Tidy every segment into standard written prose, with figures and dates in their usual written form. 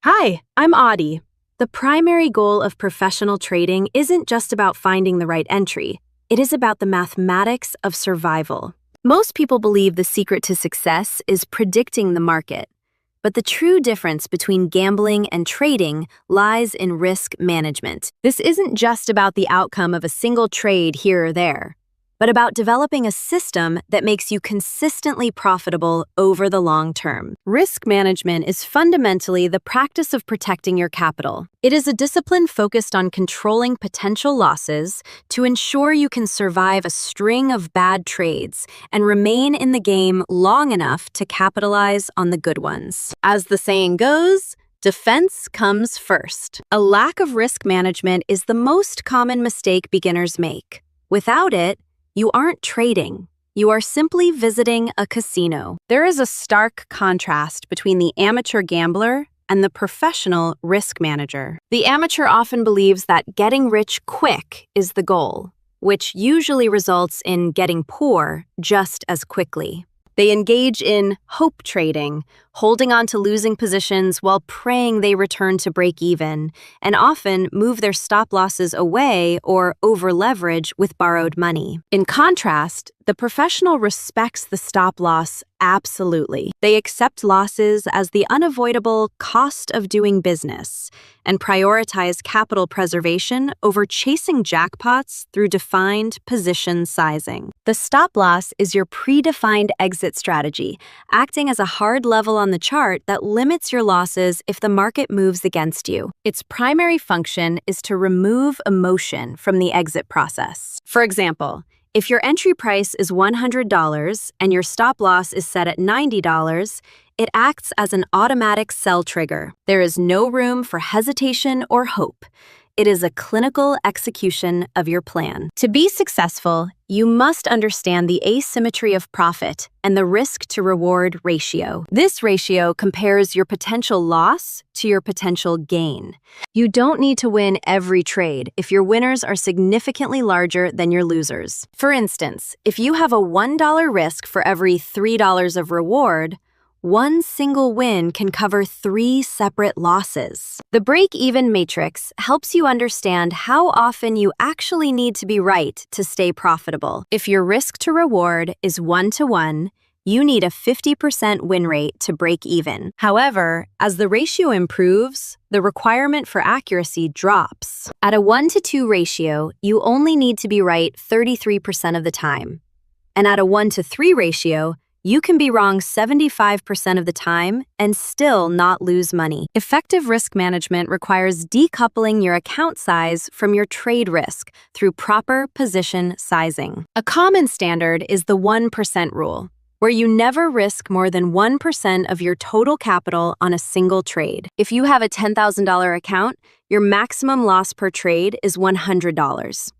Hi, I'm Audie. The primary goal of professional trading isn't just about finding the right entry, it is about the mathematics of survival. Most people believe the secret to success is predicting the market, but the true difference between gambling and trading lies in risk management. This isn't just about the outcome of a single trade here or there, but about developing a system that makes you consistently profitable over the long term. Risk management is fundamentally the practice of protecting your capital. It is a discipline focused on controlling potential losses to ensure you can survive a string of bad trades and remain in the game long enough to capitalize on the good ones. As the saying goes, defense comes first. A lack of risk management is the most common mistake beginners make. Without it, you aren't trading. You are simply visiting a casino. There is a stark contrast between the amateur gambler and the professional risk manager. The amateur often believes that getting rich quick is the goal, which usually results in getting poor just as quickly. They engage in hope trading, holding on to losing positions while praying they return to break even, and often move their stop losses away or over-leverage with borrowed money. In contrast, the professional respects the stop loss absolutely. They accept losses as the unavoidable cost of doing business and prioritize capital preservation over chasing jackpots through defined position sizing. The stop loss is your predefined exit strategy, acting as a hard level on the chart that limits your losses if the market moves against you. Its primary function is to remove emotion from the exit process. For example, if your entry price is $100 and your stop loss is set at $90, it acts as an automatic sell trigger. There is no room for hesitation or hope. It is a clinical execution of your plan. To be successful, you must understand the asymmetry of profit and the risk-to-reward ratio. This ratio compares your potential loss to your potential gain. You don't need to win every trade if your winners are significantly larger than your losers. For instance, if you have a $1 risk for every $3 of reward, one single win can cover 3 separate losses. The break-even matrix helps you understand how often you actually need to be right to stay profitable. If your risk to reward is 1-to-1, you need a 50% win rate to break even. However, as the ratio improves, the requirement for accuracy drops. At a 1-to-2 ratio, you only need to be right 33% of the time. And at a 1-to-3 ratio, you can be wrong 75% of the time and still not lose money. Effective risk management requires decoupling your account size from your trade risk through proper position sizing. A common standard is the 1% rule, where you never risk more than 1% of your total capital on a single trade. If you have a $10,000 account, your maximum loss per trade is $100.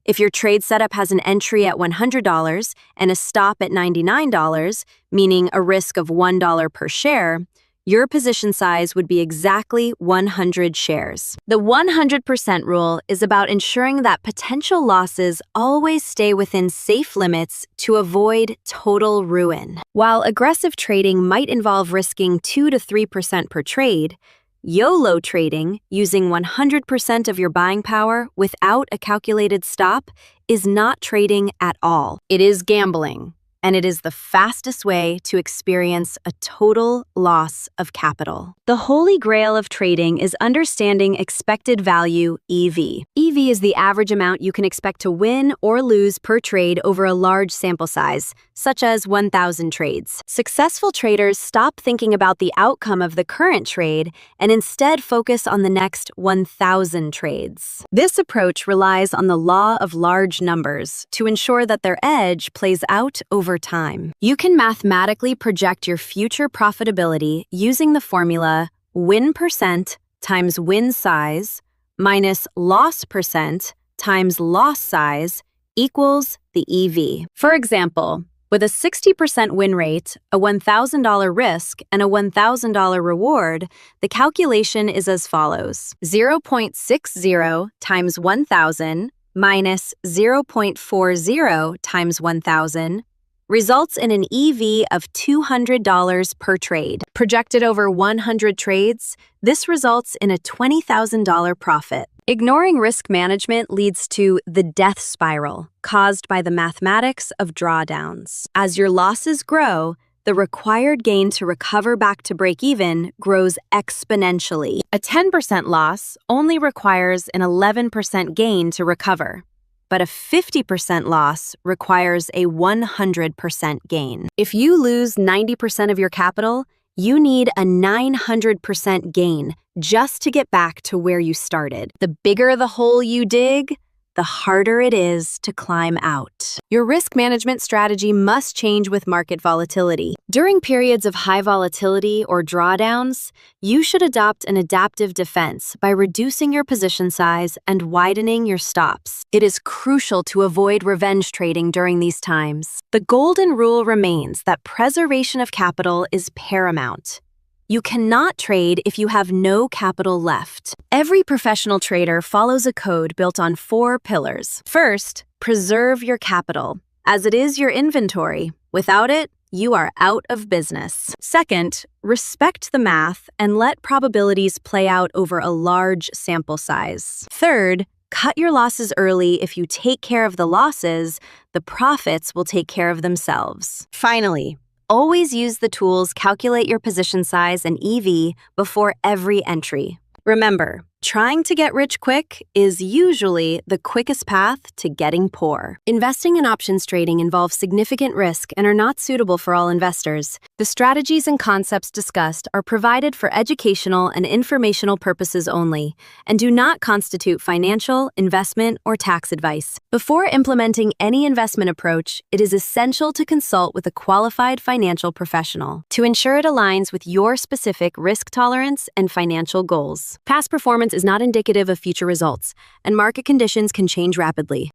If your trade setup has an entry at $100 and a stop at $99, meaning a risk of $1 per share, your position size would be exactly 100 shares. The 100% rule is about ensuring that potential losses always stay within safe limits to avoid total ruin. While aggressive trading might involve risking 2 to 3% per trade, YOLO trading, using 100% of your buying power without a calculated stop, is not trading at all. It is gambling, and it is the fastest way to experience a total loss of capital. The holy grail of trading is understanding expected value, EV. EV is the average amount you can expect to win or lose per trade over a large sample size, such as 1,000 trades. Successful traders stop thinking about the outcome of the current trade and instead focus on the next 1,000 trades. This approach relies on the law of large numbers to ensure that their edge plays out over time. You can mathematically project your future profitability using the formula win percent times win size minus loss percent times loss size equals the EV. For example, with a 60% win rate, a $1,000 risk, and a $1,000 reward, the calculation is as follows: 0.60 times 1,000 minus 0.40 times 1,000 results in an EV of $200 per trade. Projected over 100 trades, this results in a $20,000 profit. Ignoring risk management leads to the death spiral caused by the mathematics of drawdowns. As your losses grow, the required gain to recover back to break even grows exponentially. A 10% loss only requires an 11% gain to recover, but a 50% loss requires a 100% gain. If you lose 90% of your capital, you need a 900% gain just to get back to where you started. The bigger the hole you dig, the harder it is to climb out. Your risk management strategy must change with market volatility. During periods of high volatility or drawdowns, you should adopt an adaptive defense by reducing your position size and widening your stops. It is crucial to avoid revenge trading during these times. The golden rule remains that preservation of capital is paramount. You cannot trade if you have no capital left. Every professional trader follows a code built on 4 pillars. First, preserve your capital, as it is your inventory. Without it, you are out of business. Second, respect the math and let probabilities play out over a large sample size. Third, cut your losses early. If you take care of the losses, the profits will take care of themselves. Finally, always use the tools calculate your position size and EV before every entry. Remember, trying to get rich quick is usually the quickest path to getting poor. Investing in options trading involves significant risk and are not suitable for all investors. The strategies and concepts discussed are provided for educational and informational purposes only and do not constitute financial, investment, or tax advice. Before implementing any investment approach, it is essential to consult with a qualified financial professional to ensure it aligns with your specific risk tolerance and financial goals. Past performance is not indicative of future results, and market conditions can change rapidly.